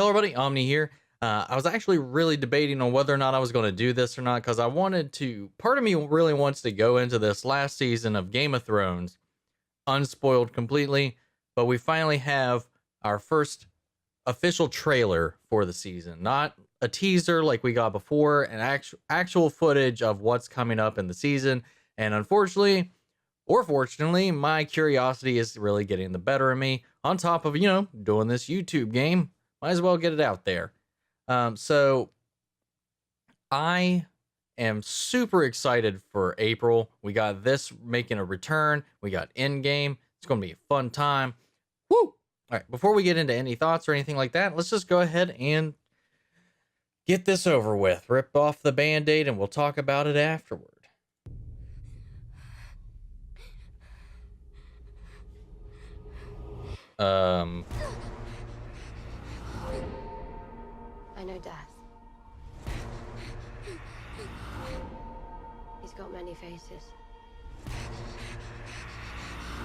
Hello, everybody. Omni here. I was actually really debating on whether or not I was going to do this or not because I wanted to. Part of me really wants to go into this last season of Game of Thrones unspoiled completely, but we finally have our first official trailer for the season, not a teaser like we got before, an actual footage of what's coming up in the season. And unfortunately, or fortunately, my curiosity is really getting the better of me. On top of doing this YouTube game, might as well get it out there. So I am super excited for April. We got this making a return. We got Endgame. It's going to be a fun time. Woo! All right, before we get into any thoughts or anything like that, let's just go ahead and get this over with. Rip off the Band-Aid and we'll talk about it afterward. I know death. He's got many faces.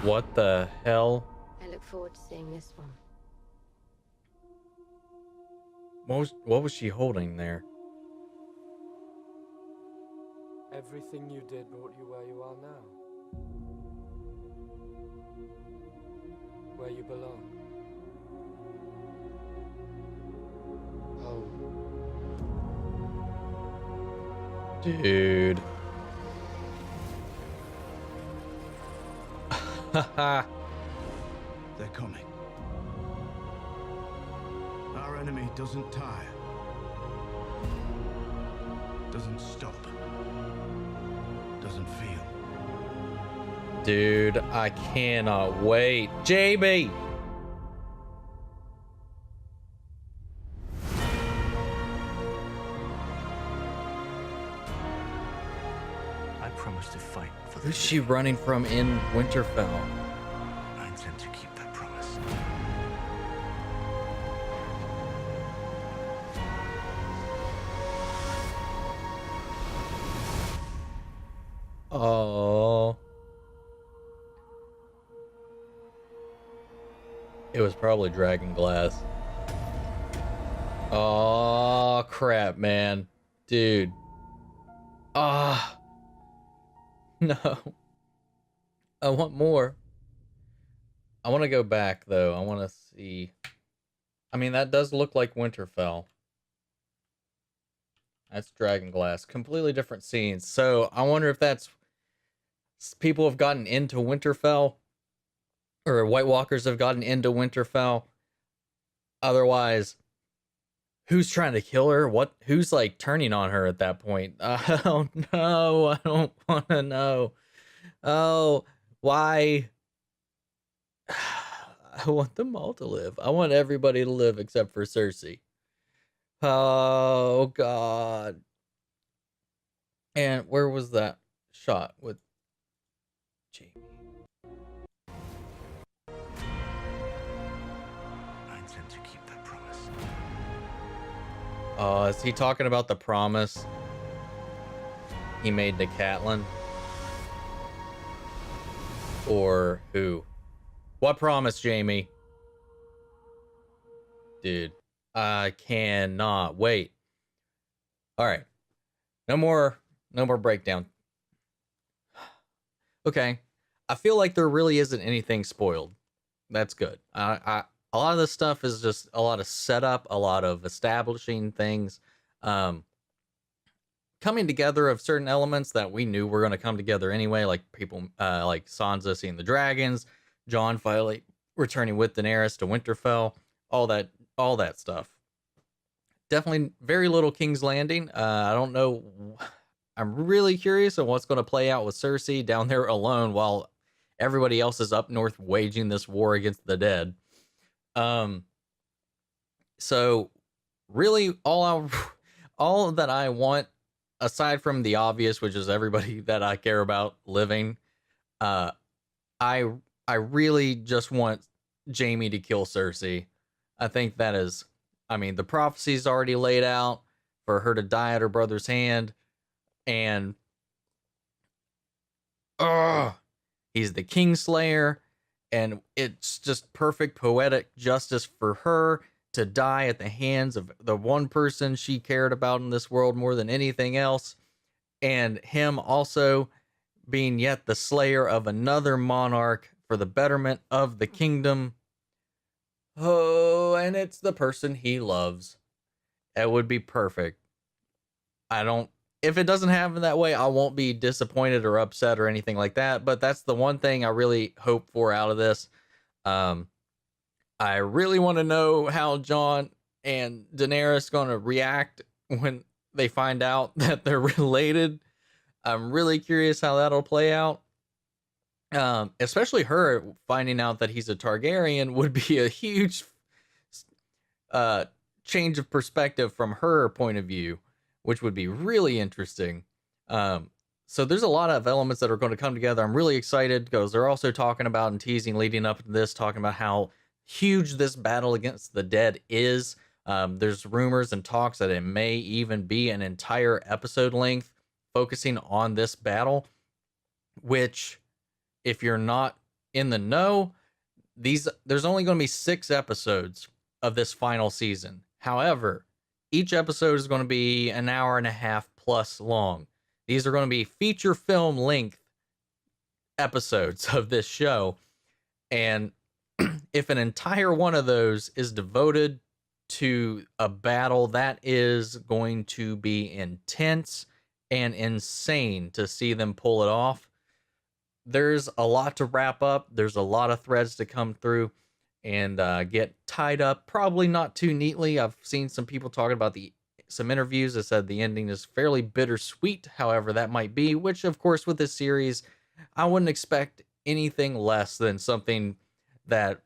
What the hell? I look forward to seeing this one. What was she holding there? Everything you did brought you where you are now. Where you belong. Home. Dude. They're coming. Our enemy doesn't tire. Doesn't stop. Doesn't feel. Dude, I cannot wait. JB! I promise to fight for the Who's she running from in Winterfell? I intend to keep that promise. Oh. It was probably Dragon Glass. Oh, crap, man. Dude. Ah. No. I want more. I want to go back, though. I want to see. I mean, that does look like Winterfell. That's Dragon Glass. Completely different scenes. So I wonder if that's people have gotten into Winterfell, or White Walkers have gotten into Winterfell. Otherwise, who's trying to kill her? Who's like turning on her at that point? I don't know. I don't want to know. Oh, why? I want them all to live. I want everybody to live except for Cersei. Oh, God. And where was that shot with Jaime? I intend to keep that promise. Is he talking about the promise he made to Catelyn? Or who? What promise, Jaime? Dude, I cannot wait. All right. No more breakdown. Okay. I feel like there really isn't anything spoiled. That's good. A lot of this stuff is just a lot of setup, a lot of establishing things, coming together of certain elements that we knew were going to come together anyway, like people like Sansa seeing the dragons, Jon finally returning with Daenerys to Winterfell, all that stuff. Definitely very little King's Landing. I don't know. I'm really curious on what's going to play out with Cersei down there alone while everybody else is up north waging this war against the dead. So really all that I want, aside from the obvious, which is everybody that I care about living, I really just want Jaime to kill Cersei. I think that is, I mean, the prophecy's already laid out for her to die at her brother's hand, and he's the Kingslayer, and it's just perfect poetic justice for her to die at the hands of the one person she cared about in this world more than anything else, and him also being yet the slayer of another monarch for the betterment of the kingdom. Oh, and it's the person he loves. It would be perfect. I don't, if it doesn't happen that way, I won't be disappointed or upset or anything like that. But that's the one thing I really hope for out of this. Um, I really want to know how Jon and Daenerys going to react when they find out that they're related. I'm really curious how that'll play out. Especially her finding out that he's a Targaryen would be a huge change of perspective from her point of view, which would be really interesting. So there's a lot of elements that are going to come together. I'm really excited because they're also talking about and teasing leading up to this, talking about how huge this battle against the dead is. There's rumors and talks that it may even be an entire episode length focusing on this battle, which, if you're not in the know, there's only going to be 6 episodes of this final season. However, each episode is going to be an hour and a half plus long. These are going to be feature film length episodes of this show. And if an entire one of those is devoted to a battle, that is going to be intense and insane to see them pull it off. There's a lot to wrap up. There's a lot of threads to come through and get tied up. Probably not too neatly. I've seen some people talking about some interviews that said the ending is fairly bittersweet, however that might be, which of course with this series, I wouldn't expect anything less than something that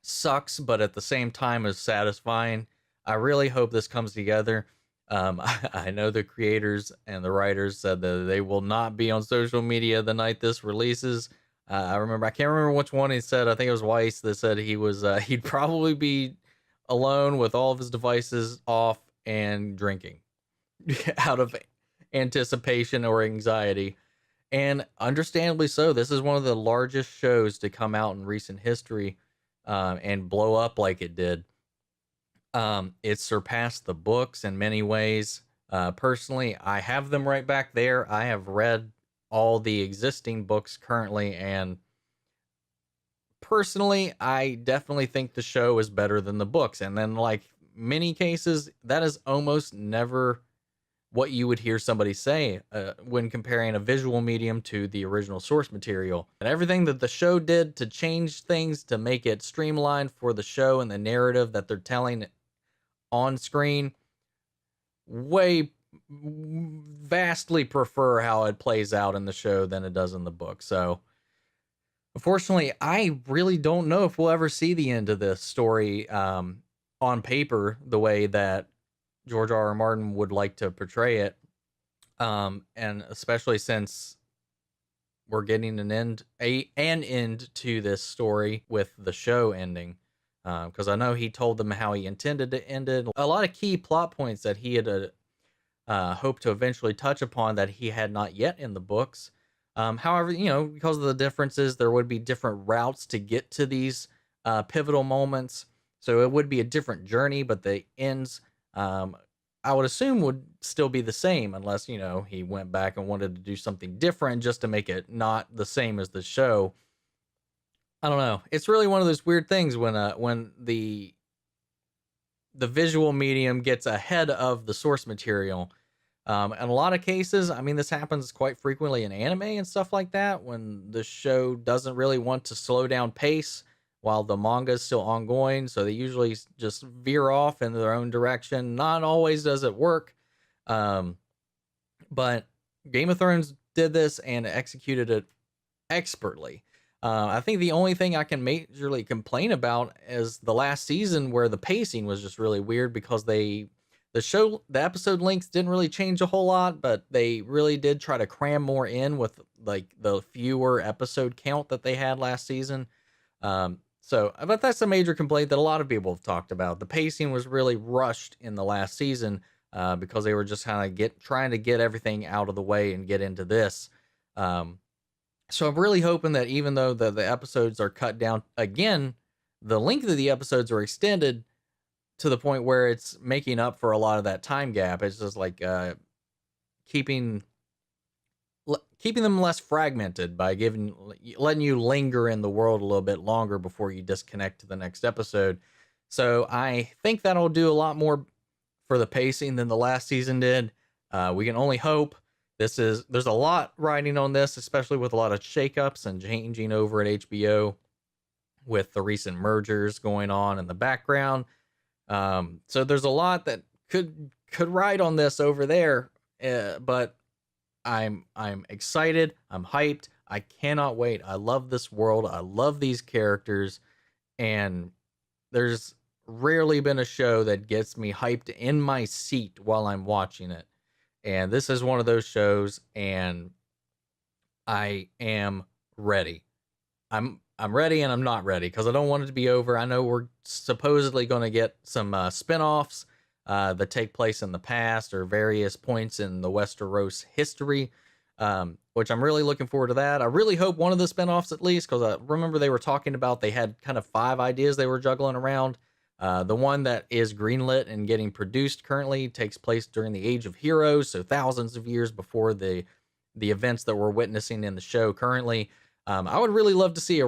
sucks, but at the same time is satisfying. I really hope this comes together. I know the creators and the writers said that they will not be on social media the night this releases. I can't remember which one he said. I think it was Weiss that said he'd probably be alone with all of his devices off and drinking out of anticipation or anxiety. And understandably so. This is one of the largest shows to come out in recent history and blow up like it did. It surpassed the books in many ways. Personally, I have them right back there. I have read all the existing books currently, and personally, I definitely think the show is better than the books. And then, like many cases, that is almost never what you would hear somebody say when comparing a visual medium to the original source material. And everything that the show did to change things, to make it streamlined for the show and the narrative that they're telling on screen, vastly prefer how it plays out in the show than it does in the book. So unfortunately, I really don't know if we'll ever see the end of this story on paper the way that George R.R. Martin would like to portray it. And especially since we're getting an end to this story with the show ending. Because I know he told them how he intended to end it. A lot of key plot points that he had hoped to eventually touch upon that he had not yet in the books. However, because of the differences, there would be different routes to get to these pivotal moments. So it would be a different journey, but the ends, I would assume, would still be the same unless, he went back and wanted to do something different just to make it not the same as the show. I don't know. It's really one of those weird things when the visual medium gets ahead of the source material. In a lot of cases, I mean, this happens quite frequently in anime and stuff like that, when the show doesn't really want to slow down pace while the manga is still ongoing. So they usually just veer off in their own direction. Not always does it work. But Game of Thrones did this and executed it expertly. I think the only thing I can majorly complain about is the last season, where the pacing was just really weird because the episode lengths didn't really change a whole lot, but they really did try to cram more in with like the fewer episode count that they had last season. But that's a major complaint that a lot of people have talked about. The pacing was really rushed in the last season because they were just kind of trying to get everything out of the way and get into this. So I'm really hoping that even though the episodes are cut down, again, the length of the episodes are extended to the point where it's making up for a lot of that time gap. It's just like keeping keeping them less fragmented by letting you linger in the world a little bit longer before you disconnect to the next episode. So I think that'll do a lot more for the pacing than the last season did. We can only hope. There's a lot riding on this, especially with a lot of shakeups and changing over at HBO with the recent mergers going on in the background. So there's a lot that could ride on this over there, but I'm excited. I'm hyped. I cannot wait. I love this world. I love these characters, and there's rarely been a show that gets me hyped in my seat while I'm watching it. And this is one of those shows, and I am ready. I'm ready and I'm not ready because I don't want it to be over. I know we're supposedly going to get some spin-offs that take place in the past or various points in the Westeros history, which I'm really looking forward to that. I really hope one of the spin-offs at least, because I remember they were talking about they had kind of 5 ideas they were juggling around. The one that is greenlit and getting produced currently takes place during the Age of Heroes, so thousands of years before the events that we're witnessing in the show currently. I would really love to see a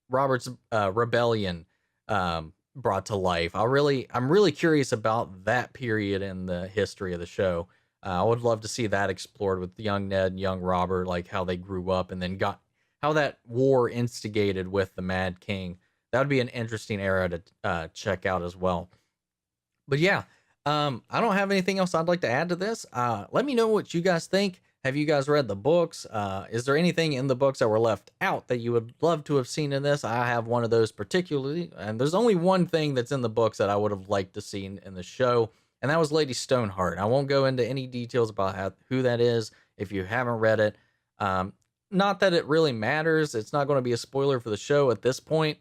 Robert's rebellion brought to life. I'm really curious about that period in the history of the show. I would love to see that explored with young Ned and young Robert, like how they grew up and then how that war instigated with the Mad King. That would be an interesting era to check out as well. But yeah, I don't have anything else I'd like to add to this. Let me know what you guys think. Have you guys read the books? Is there anything in the books that were left out that you would love to have seen in this? I have one of those particularly, and there's only one thing that's in the books that I would have liked to see in the show, and that was Lady Stoneheart. I won't go into any details about who that is if you haven't read it. Not that it really matters. It's not going to be a spoiler for the show at this point.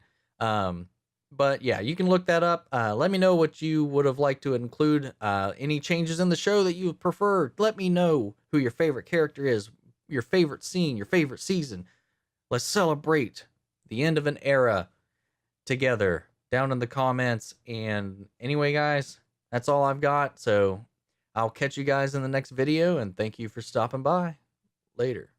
But yeah, you can look that up. Let me know what you would have liked to include. Any changes in the show that you prefer. Let me know who your favorite character is, your favorite scene, your favorite season. Let's celebrate the end of an era together down in the comments. And anyway, guys, that's all I've got. So I'll catch you guys in the next video, and thank you for stopping by. Later.